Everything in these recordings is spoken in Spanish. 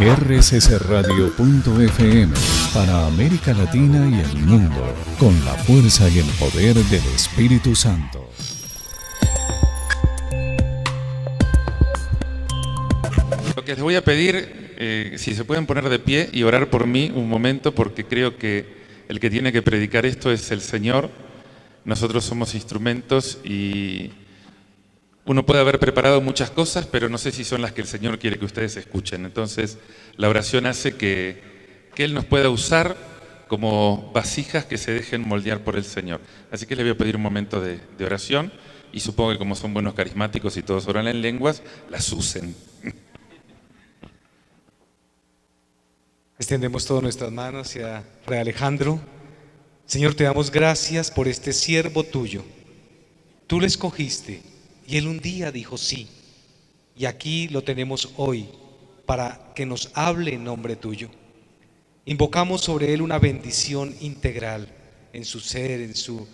rccradio.fm para América Latina y el mundo, con la fuerza y el poder del Espíritu Santo. Lo que les voy a pedir, si se pueden poner de pie y orar por mí un momento, porque creo que el que tiene que predicar esto es el Señor. Nosotros somos instrumentos y uno puede haber preparado muchas cosas, pero no sé si son las que el Señor quiere que ustedes escuchen. Entonces, la oración hace que Él nos pueda usar como vasijas que se dejen moldear por el Señor. Así que les voy a pedir un momento de oración y supongo que como son buenos carismáticos y todos oran en lenguas, las usen. Extendemos todas nuestras manos hacia Fray Alejandro. Señor, te damos gracias por este siervo tuyo. Tú lo escogiste y él un día dijo sí. Y aquí lo tenemos hoy para que nos hable en nombre tuyo. Invocamos sobre él una bendición integral en su ser, en su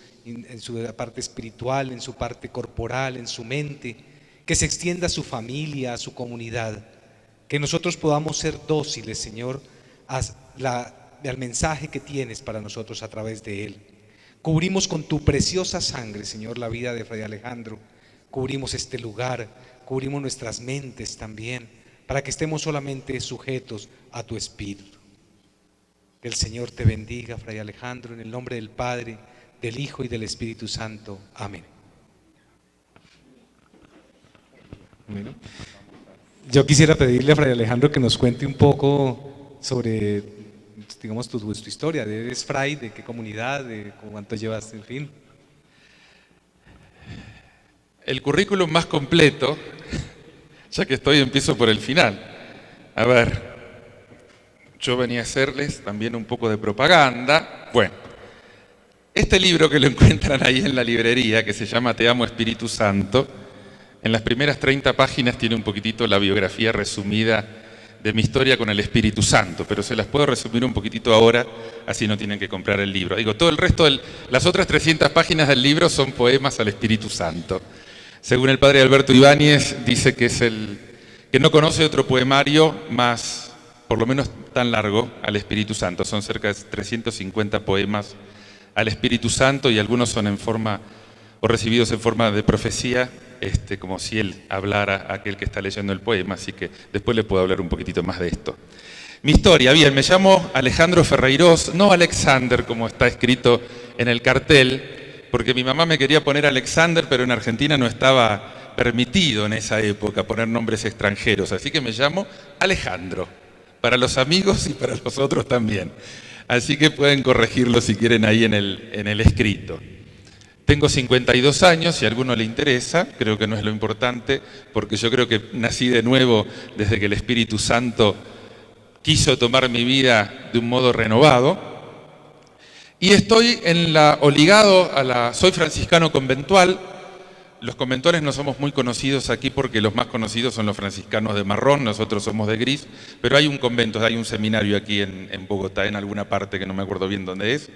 parte espiritual, en su parte corporal, en su mente, que se extienda a su familia, a su comunidad. Que nosotros podamos ser dóciles, Señor, al mensaje que tienes para nosotros a través de él. Cubrimos con tu preciosa sangre, Señor, la vida de Fray Alejandro. Cubrimos este lugar, cubrimos nuestras mentes también, para que estemos solamente sujetos a tu Espíritu. Que el Señor te bendiga, Fray Alejandro, en el nombre del Padre, del Hijo y del Espíritu Santo. Amén. Bueno, yo quisiera pedirle a Fray Alejandro que nos cuente un poco sobre, digamos, tu historia. ¿Eres fray? ¿De qué comunidad? ¿De cuánto llevas? En fin. El currículum más completo, ya que empiezo por el final. A ver, yo venía a hacerles también un poco de propaganda. Bueno, este libro que lo encuentran ahí en la librería, que se llama Te amo Espíritu Santo, en las primeras 30 páginas tiene un poquitito la biografía resumida de mi historia con el Espíritu Santo, pero se las puedo resumir un poquitito ahora, así no tienen que comprar el libro. Digo, todo el resto, las otras 300 páginas del libro son poemas al Espíritu Santo. Según el padre Alberto Ibáñez, dice que es que no conoce otro poemario más, por lo menos tan largo, al Espíritu Santo. Son cerca de 350 poemas al Espíritu Santo y algunos son o recibidos en forma de profecía, como si él hablara a aquel que está leyendo el poema, así que después le puedo hablar un poquitito más de esto. Mi historia, bien, me llamo Alejandro Ferreirós, no Alexander como está escrito en el cartel, porque mi mamá me quería poner Alexander, pero en Argentina no estaba permitido en esa época poner nombres extranjeros, así que me llamo Alejandro, para los amigos y para los otros también. Así que pueden corregirlo si quieren ahí en el escrito. Tengo 52 años, si a alguno le interesa, creo que no es lo importante, porque yo creo que nací de nuevo desde que el Espíritu Santo quiso tomar mi vida de un modo renovado. Y estoy soy franciscano conventual. Los conventuales no somos muy conocidos aquí porque los más conocidos son los franciscanos de marrón, nosotros somos de gris, pero hay un convento, hay un seminario aquí en Bogotá, en alguna parte que no me acuerdo bien dónde es,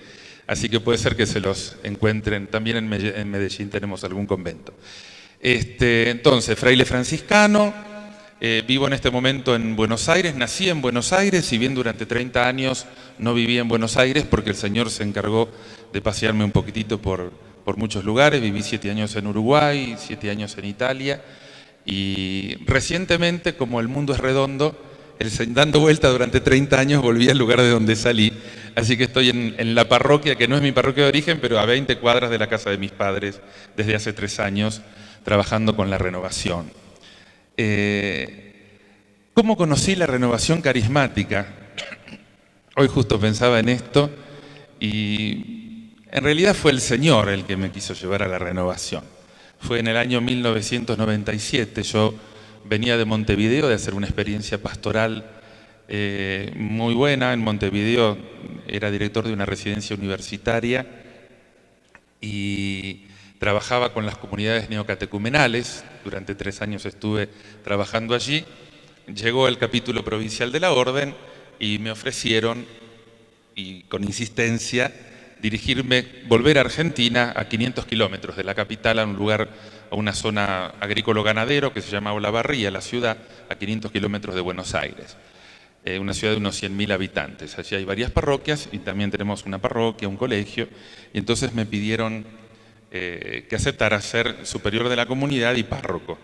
así que puede ser que se los encuentren. También en Medellín tenemos algún convento. Entonces, fraile franciscano, vivo en este momento en Buenos Aires, nací en Buenos Aires, si bien durante 30 años no viví en Buenos Aires porque el Señor se encargó de pasearme un poquitito por muchos lugares. Viví 7 años en Uruguay, 7 años en Italia y recientemente, como el mundo es redondo, dando vuelta durante 30 años volví al lugar de donde salí, así que estoy en la parroquia, que no es mi parroquia de origen, pero a 20 cuadras de la casa de mis padres desde hace 3 años, trabajando con la renovación. ¿Cómo conocí la renovación carismática? Hoy justo pensaba en esto y en realidad fue el Señor el que me quiso llevar a la renovación. Fue en el año 1997, yo venía de Montevideo de hacer una experiencia pastoral muy buena. En Montevideo era director de una residencia universitaria y trabajaba con las comunidades neocatecumenales. Durante 3 años estuve trabajando allí. Llegó el capítulo provincial de la Orden y me ofrecieron, y con insistencia, volver a Argentina a 500 kilómetros de la capital, a un lugar, a una zona agrícola-ganadero que se llama Olavarría, la ciudad, a 500 kilómetros de Buenos Aires. una ciudad de unos 100.000 habitantes. Allí hay varias parroquias y también tenemos una parroquia, un colegio, y entonces me pidieron que aceptara ser superior de la comunidad y párroco.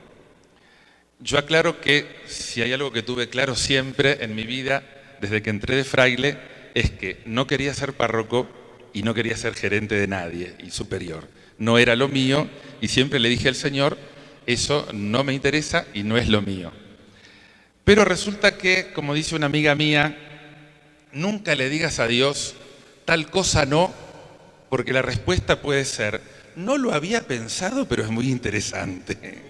Yo aclaro que si hay algo que tuve claro siempre en mi vida, desde que entré de fraile, es que no quería ser párroco y no quería ser gerente de nadie y superior. No era lo mío y siempre le dije al Señor, eso no me interesa y no es lo mío. Pero resulta que, como dice una amiga mía, nunca le digas a Dios, tal cosa no, porque la respuesta puede ser, no lo había pensado, pero es muy interesante.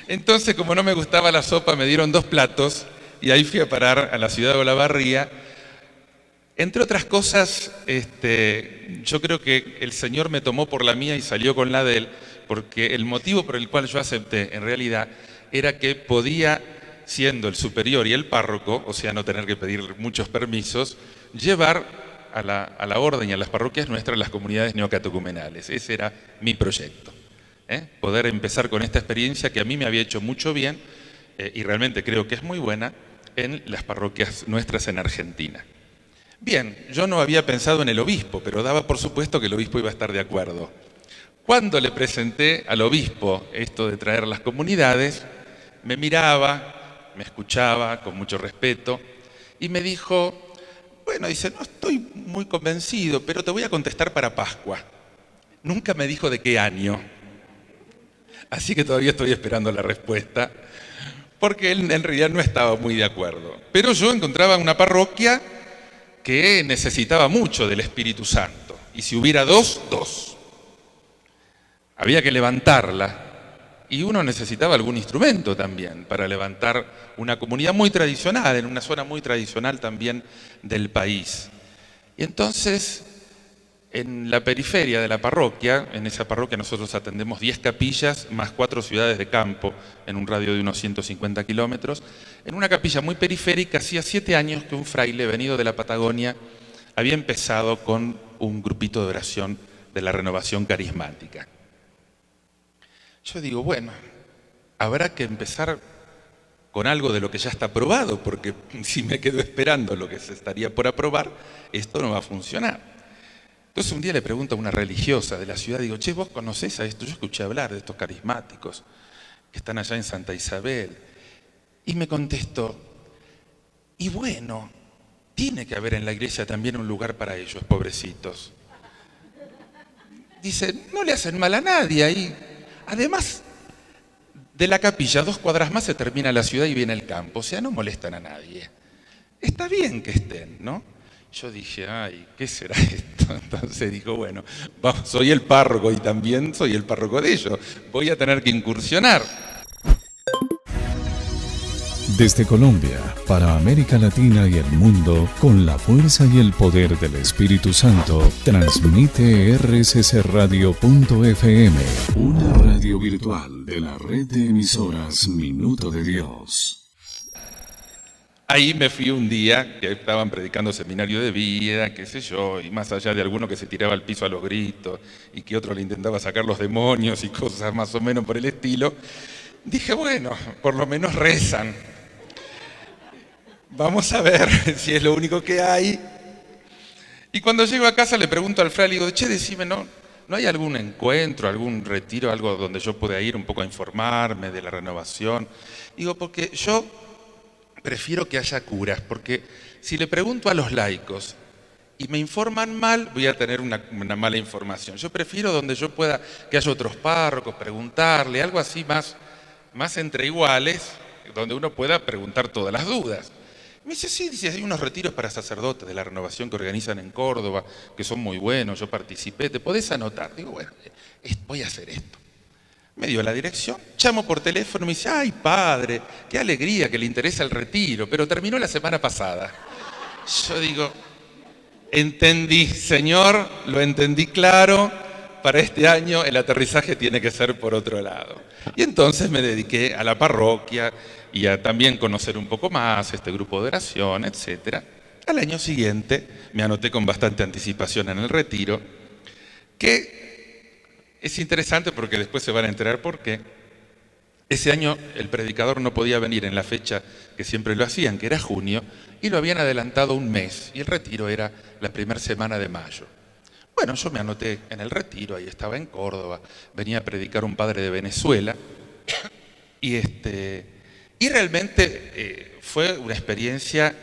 Entonces, como no me gustaba la sopa, me dieron 2 platos y ahí fui a parar a la ciudad de Olavarría. Entre otras cosas, yo creo que el Señor me tomó por la mía y salió con la de él, porque el motivo por el cual yo acepté, en realidad, era que podía, siendo el superior y el párroco, o sea, no tener que pedir muchos permisos, llevar a la orden y a las parroquias nuestras las comunidades neocatecumenales. Ese era mi proyecto. Poder empezar con esta experiencia que a mí me había hecho mucho bien y realmente creo que es muy buena en las parroquias nuestras en Argentina. Bien, yo no había pensado en el obispo, pero daba por supuesto que el obispo iba a estar de acuerdo. Cuando le presenté al obispo esto de traer las comunidades, me miraba, me escuchaba con mucho respeto y me dijo, bueno, dice, no estoy muy convencido, pero te voy a contestar para Pascua. Nunca me dijo de qué año. Así que todavía estoy esperando la respuesta, porque él en realidad no estaba muy de acuerdo. Pero yo encontraba una parroquia que necesitaba mucho del Espíritu Santo. Y si hubiera 2. Había que levantarla. Y uno necesitaba algún instrumento también para levantar una comunidad muy tradicional, en una zona muy tradicional también del país. Y entonces, en la periferia de la parroquia, en esa parroquia nosotros atendemos 10 capillas más 4 ciudades de campo en un radio de unos 150 kilómetros. En una capilla muy periférica, hacía 7 años que un fraile venido de la Patagonia había empezado con un grupito de oración de la renovación carismática. Yo digo, bueno, habrá que empezar con algo de lo que ya está aprobado, porque si me quedo esperando lo que se estaría por aprobar, esto no va a funcionar. Entonces un día le pregunto a una religiosa de la ciudad, digo, che, ¿vos conocés a esto? Yo escuché hablar de estos carismáticos que están allá en Santa Isabel. Y me contestó, y bueno, tiene que haber en la iglesia también un lugar para ellos, pobrecitos. Dice, no le hacen mal a nadie ahí. Además, de la capilla, 2 cuadras más se termina la ciudad y viene el campo, o sea, no molestan a nadie. Está bien que estén, ¿no? Yo dije, ay, ¿qué será esto? Entonces dijo, bueno, soy el párroco y también soy el párroco de ellos. Voy a tener que incursionar. Desde Colombia, para América Latina y el mundo, con la fuerza y el poder del Espíritu Santo, transmite rccradio.fm, una radio virtual de la red de emisoras Minuto de Dios. Ahí me fui un día que estaban predicando seminario de vida, qué sé yo, y más allá de alguno que se tiraba al piso a los gritos y que otro le intentaba sacar los demonios y cosas más o menos por el estilo, dije, bueno, por lo menos rezan. Vamos a ver si es lo único que hay. Y cuando llego a casa le pregunto al fraile, digo, che, decime, ¿no hay algún encuentro, algún retiro, algo donde yo pueda ir un poco a informarme de la renovación? Digo, porque yo prefiero que haya curas, porque si le pregunto a los laicos y me informan mal, voy a tener una mala información. Yo prefiero donde yo pueda, que haya otros párrocos, preguntarle, algo así más entre iguales, donde uno pueda preguntar todas las dudas. Me dice, sí, dice, hay unos retiros para sacerdotes de la renovación que organizan en Córdoba, que son muy buenos, yo participé, ¿te podés anotar? Digo, bueno, voy a hacer esto. Me dio la dirección, llamo por teléfono y me dice, ay padre, qué alegría que le interesa el retiro, pero terminó la semana pasada. Yo digo, entendí, Señor, lo entendí claro, para este año el aterrizaje tiene que ser por otro lado. Y entonces me dediqué a la parroquia y a también conocer un poco más este grupo de oración, etc. Al año siguiente me anoté con bastante anticipación en el retiro, que es interesante porque después se van a enterar por qué. Ese año el predicador no podía venir en la fecha que siempre lo hacían, que era junio, y lo habían adelantado un mes, y el retiro era la primera semana de mayo. Bueno, yo me anoté en el retiro, ahí estaba en Córdoba, venía a predicar un padre de Venezuela, y realmente fue una experiencia,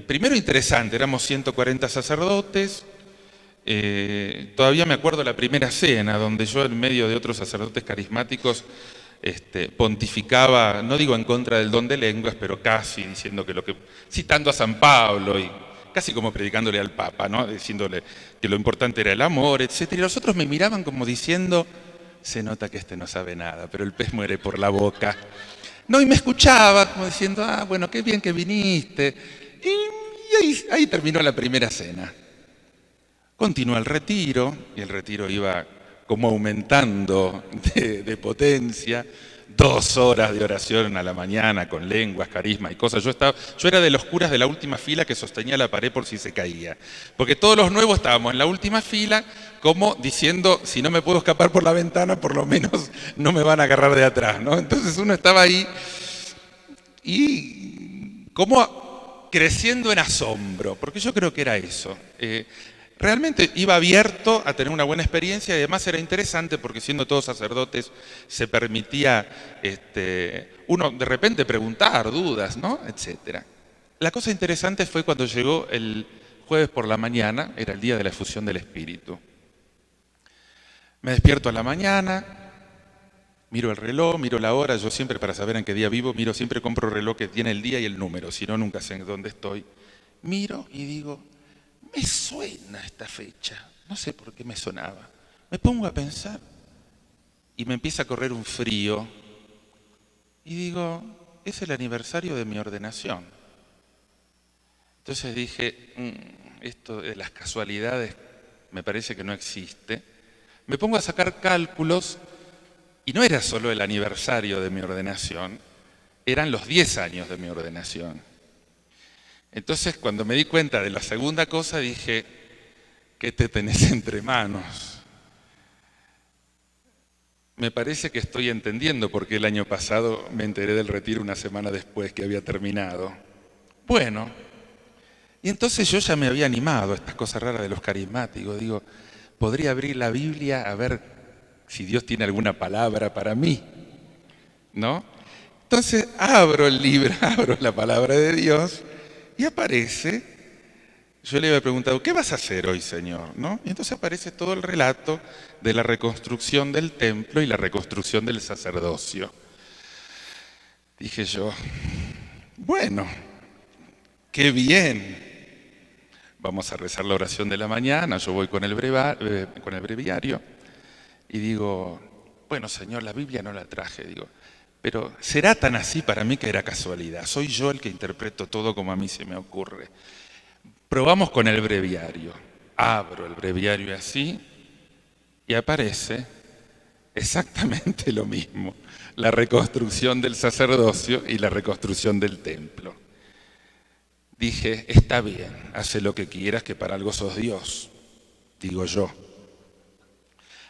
primero interesante, éramos 140 sacerdotes. Todavía me acuerdo la primera cena, donde yo en medio de otros sacerdotes carismáticos pontificaba, no digo en contra del don de lenguas, pero casi diciendo citando a San Pablo y casi como predicándole al Papa, ¿no? Diciéndole que lo importante era el amor, etc. Y los otros me miraban como diciendo, se nota que este no sabe nada, pero el pez muere por la boca. No, y me escuchaba como diciendo, bueno, qué bien que viniste. Y ahí terminó la primera cena. Continuó el retiro, y el retiro iba como aumentando de potencia, 2 horas de oración a la mañana con lenguas, carisma y cosas. Yo era de los curas de la última fila que sostenía la pared por si se caía, porque todos los nuevos estábamos en la última fila como diciendo, si no me puedo escapar por la ventana, por lo menos no me van a agarrar de atrás, ¿no? Entonces uno estaba ahí y como creciendo en asombro, porque yo creo que era eso. Realmente iba abierto a tener una buena experiencia y además era interesante porque siendo todos sacerdotes se permitía uno de repente preguntar, dudas, ¿no? Etcétera. La cosa interesante fue cuando llegó el jueves por la mañana, era el día de la efusión del Espíritu. Me despierto a la mañana, miro el reloj, miro la hora, yo siempre para saber en qué día vivo, siempre compro reloj que tiene el día y el número, si no nunca sé dónde estoy. Miro y digo, me suena esta fecha, no sé por qué me sonaba. Me pongo a pensar y me empieza a correr un frío y digo, es el aniversario de mi ordenación. Entonces dije, esto de las casualidades me parece que no existe. Me pongo a sacar cálculos y no era solo el aniversario de mi ordenación, eran los 10 años de mi ordenación. Entonces, cuando me di cuenta de la segunda cosa, dije, ¿qué te tenés entre manos? Me parece que estoy entendiendo por qué el año pasado me enteré del retiro una semana después que había terminado. Bueno, y entonces yo ya me había animado a estas cosas raras de los carismáticos. Digo, podría abrir la Biblia a ver si Dios tiene alguna palabra para mí, ¿no? Entonces abro el libro, abro la palabra de Dios. Y aparece, yo le había preguntado, ¿qué vas a hacer hoy, Señor? ¿No? Y entonces aparece todo el relato de la reconstrucción del templo y la reconstrucción del sacerdocio. Dije yo, bueno, qué bien. Vamos a rezar la oración de la mañana, yo voy con el breviario y digo, bueno, Señor, la Biblia no la traje, digo. Pero será tan así para mí que era casualidad. Soy yo el que interpreto todo como a mí se me ocurre. Probamos con el breviario. Abro el breviario así y aparece exactamente lo mismo. La reconstrucción del sacerdocio y la reconstrucción del templo. Dije, está bien, hace lo que quieras, que para algo sos Dios, digo yo.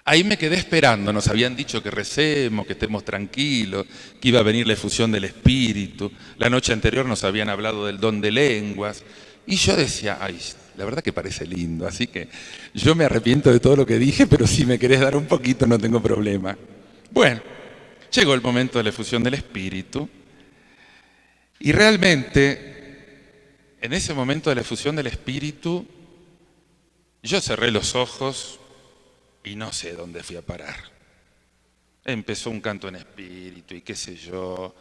Ahí me quedé esperando, nos habían dicho que recemos, que estemos tranquilos, que iba a venir la efusión del Espíritu. La noche anterior nos habían hablado del don de lenguas. Y yo decía, ay, la verdad que parece lindo, así que yo me arrepiento de todo lo que dije, pero si me querés dar un poquito no tengo problema. Bueno, llegó el momento de la efusión del Espíritu y realmente en ese momento de la efusión del Espíritu yo cerré los ojos y no sé dónde fui a parar. Empezó un canto en espíritu y qué sé yo.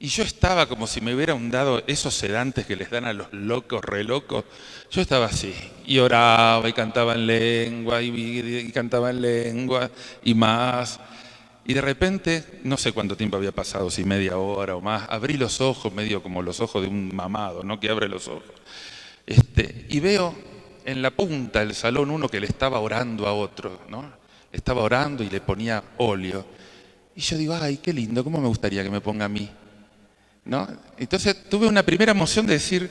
Y yo estaba como si me hubieran dado esos sedantes que les dan a los locos, re locos. Yo estaba así, y oraba, y cantaba en lengua, y cantaba en lengua, y más. Y de repente, no sé cuánto tiempo había pasado, si media hora o más, abrí los ojos, medio como los ojos de un mamado, ¿no? Que abre los ojos. Y veo en la punta del salón uno que le estaba orando a otro, ¿no? Estaba orando y le ponía óleo. Y yo digo, ay, qué lindo, ¿cómo me gustaría que me ponga a mí? ¿No? Entonces tuve una primera emoción de decir,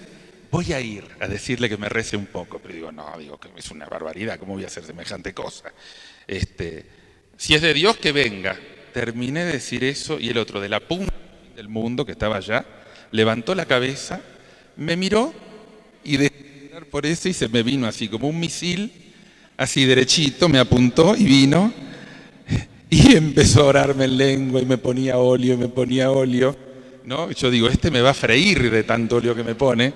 voy a ir a decirle que me rece un poco. Pero digo, no, digo que es una barbaridad, ¿cómo voy a hacer semejante cosa? Si es de Dios, que venga. terminé de decir eso y el otro, de la punta del mundo que estaba allá, levantó la cabeza, me miró y dejé de mirar por eso y se me vino así como un misil, así derechito, me apuntó y vino y empezó a orarme en lengua y me ponía óleo, ¿no? Yo digo, este me va a freír de tanto óleo que me pone.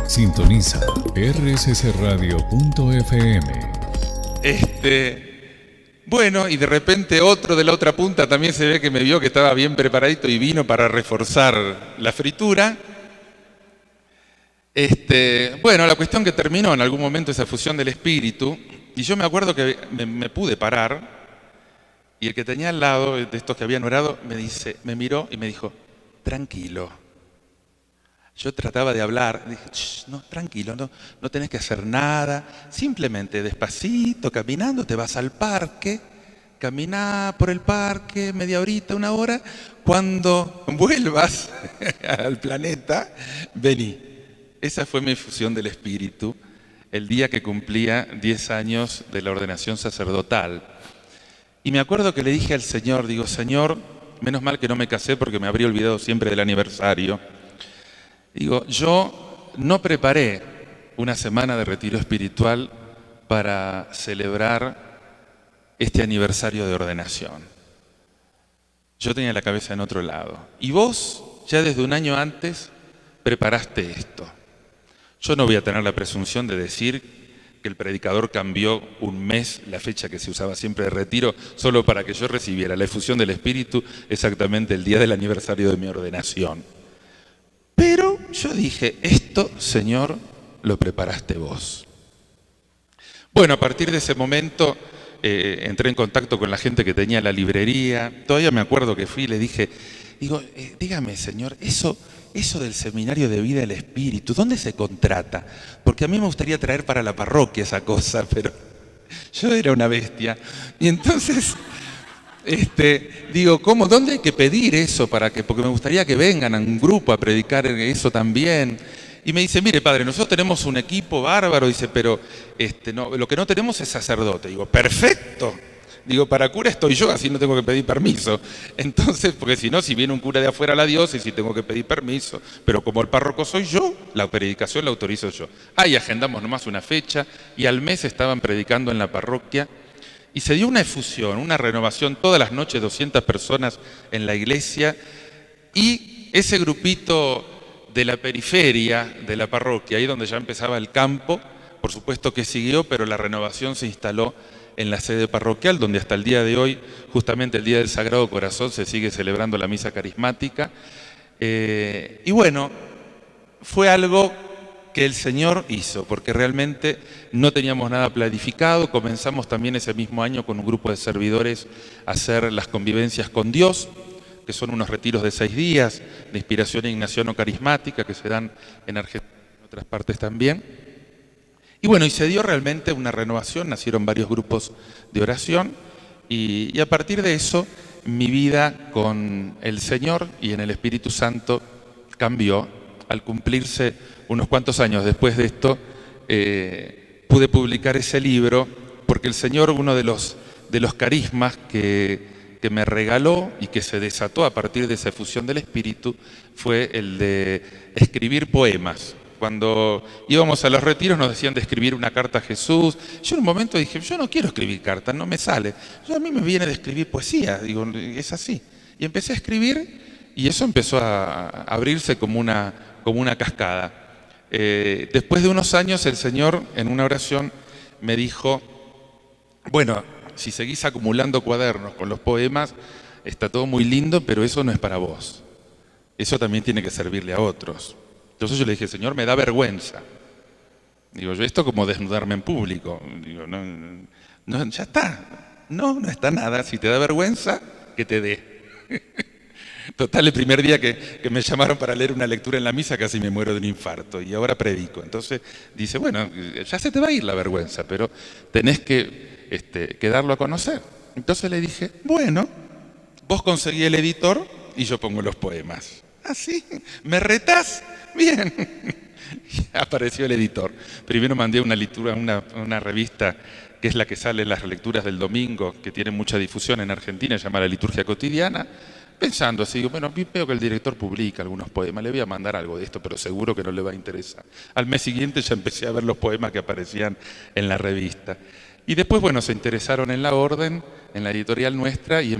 Sintoniza rssradio.fm. Bueno, y de repente otro de la otra punta también se ve que me vio que estaba bien preparadito y vino para reforzar la fritura. Bueno, la cuestión que terminó en algún momento esa fusión del espíritu, y yo me acuerdo que me pude parar, y el que tenía al lado, de estos que habían orado, me miró y me dijo, tranquilo. Yo trataba de hablar, dije, no, tranquilo, no tenés que hacer nada, simplemente despacito, caminando, te vas al parque, caminá por el parque media horita, una hora, cuando vuelvas al planeta, vení. Esa fue mi fusión del espíritu, el día que cumplía 10 años de la ordenación sacerdotal. Y me acuerdo que le dije al Señor, digo, Señor, menos mal que no me casé porque me habría olvidado siempre del aniversario. Digo, yo no preparé una semana de retiro espiritual para celebrar este aniversario de ordenación. Yo tenía la cabeza en otro lado. Y vos, ya desde un año antes, preparaste esto. Yo no voy a tener la presunción de decir que el predicador cambió un mes la fecha que se usaba siempre de retiro solo para que yo recibiera la efusión del Espíritu exactamente el día del aniversario de mi ordenación. Pero yo dije, esto, Señor, lo preparaste vos. Bueno, a partir de ese momento entré en contacto con la gente que tenía la librería. Todavía me acuerdo que fui y le dije, dígame, Señor, eso del seminario de vida del Espíritu, ¿dónde se contrata? Porque a mí me gustaría traer para la parroquia esa cosa, pero yo era una bestia. Y entonces, digo, ¿cómo? ¿Dónde hay que pedir eso porque me gustaría que vengan a un grupo a predicar eso también? Y me dice, mire, padre, nosotros tenemos un equipo bárbaro, dice, pero no, lo que no tenemos es sacerdote. Digo, perfecto. Digo, para cura estoy yo, así no tengo que pedir permiso. Entonces, porque si no, si viene un cura de afuera a la diócesis, tengo que pedir permiso. Pero como el párroco soy yo, la predicación la autorizo yo. Ahí agendamos nomás una fecha y al mes estaban predicando en la parroquia. Y se dio una efusión, una renovación, todas las noches 200 personas en la iglesia. Y ese grupito de la periferia de la parroquia, ahí donde ya empezaba el campo, por supuesto que siguió, pero la renovación se instaló en la sede parroquial, donde hasta el día de hoy, justamente el Día del Sagrado Corazón, se sigue celebrando la misa carismática. Y bueno, fue algo que el Señor hizo, porque realmente no teníamos nada planificado. Comenzamos también ese mismo año con un grupo de servidores a hacer las convivencias con Dios, que son unos retiros de 6 días de inspiración ignaciano-carismática que se dan en Argentina y en otras partes también. Y bueno, y se dio realmente una renovación, nacieron varios grupos de oración y a partir de eso mi vida con el Señor y en el Espíritu Santo cambió. Al cumplirse unos cuantos años después de esto, pude publicar ese libro porque el Señor, uno de los carismas que me regaló y que se desató a partir de esa efusión del Espíritu fue el de escribir poemas. Cuando íbamos a los retiros nos decían de escribir una carta a Jesús. Yo en un momento dije, yo no quiero escribir cartas, no me sale. A mí me viene de escribir poesía, digo, es así. Y empecé a escribir y eso empezó a abrirse como una cascada. Después de unos años el Señor en una oración me dijo, bueno, si seguís acumulando cuadernos con los poemas, está todo muy lindo, pero eso no es para vos. Eso también tiene que servirle a otros. Entonces yo le dije, Señor, me da vergüenza. Digo, yo esto como desnudarme en público. Digo, no, ya está. No está nada. Si te da vergüenza, que te dé. Total, el primer día que me llamaron para leer una lectura en la misa casi me muero de un infarto y ahora predico. Entonces dice, bueno, ya se te va a ir la vergüenza, pero tenés que darlo a conocer. Entonces le dije, bueno, vos conseguí el editor y yo pongo los poemas. ¿Ah, sí? ¿Me retás? Bien. Y apareció el editor. Primero mandé una lectura, una revista que es la que sale en las lecturas del domingo, que tiene mucha difusión en Argentina, se llama La Liturgia Cotidiana, pensando así, digo, bueno, veo que el director publica algunos poemas, le voy a mandar algo de esto, pero seguro que no le va a interesar. Al mes siguiente ya empecé a ver los poemas que aparecían en la revista. Y después, bueno, se interesaron en la orden, en la editorial nuestra, y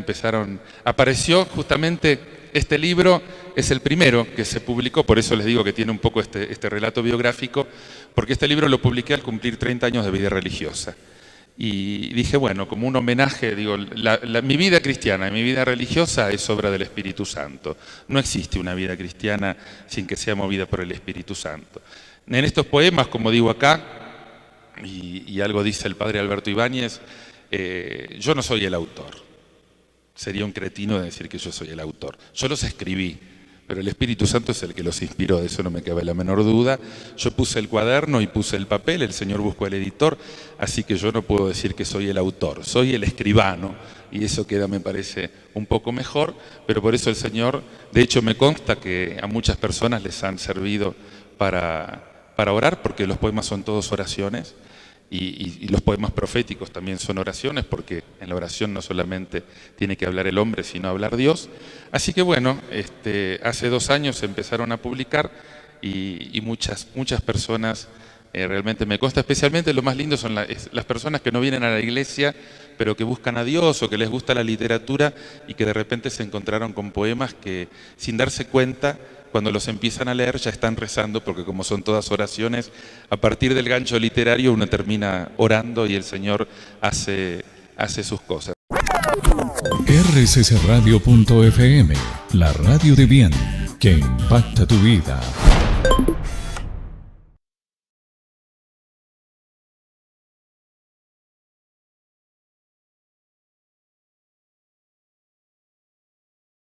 apareció justamente este libro, es el primero que se publicó, por eso les digo que tiene un poco este relato biográfico, porque este libro lo publiqué al cumplir 30 años de vida religiosa. Y dije, bueno, como un homenaje, digo, mi vida cristiana y mi vida religiosa es obra del Espíritu Santo. No existe una vida cristiana sin que sea movida por el Espíritu Santo. En estos poemas, como digo acá, y algo dice el padre Alberto Ibáñez, yo no soy el autor. Sería un cretino de decir que yo soy el autor. Yo los escribí, pero el Espíritu Santo es el que los inspiró, de eso no me cabe la menor duda. Yo puse el cuaderno y puse el papel, el Señor buscó el editor, así que yo no puedo decir que soy el autor, soy el escribano, y eso queda, me parece, un poco mejor, pero por eso el Señor, de hecho me consta que a muchas personas les han servido para orar, porque los poemas son todos oraciones, y los poemas proféticos también son oraciones, porque en la oración no solamente tiene que hablar el hombre, sino hablar Dios. Así que bueno, hace 2 años se empezaron a publicar y muchas personas, realmente me consta, especialmente lo más lindo son las personas que no vienen a la iglesia, pero que buscan a Dios o que les gusta la literatura y que de repente se encontraron con poemas que sin darse cuenta, cuando los empiezan a leer ya están rezando, porque como son todas oraciones, a partir del gancho literario uno termina orando y el Señor hace sus cosas. rccradio.fm, la radio de bien, que impacta tu vida.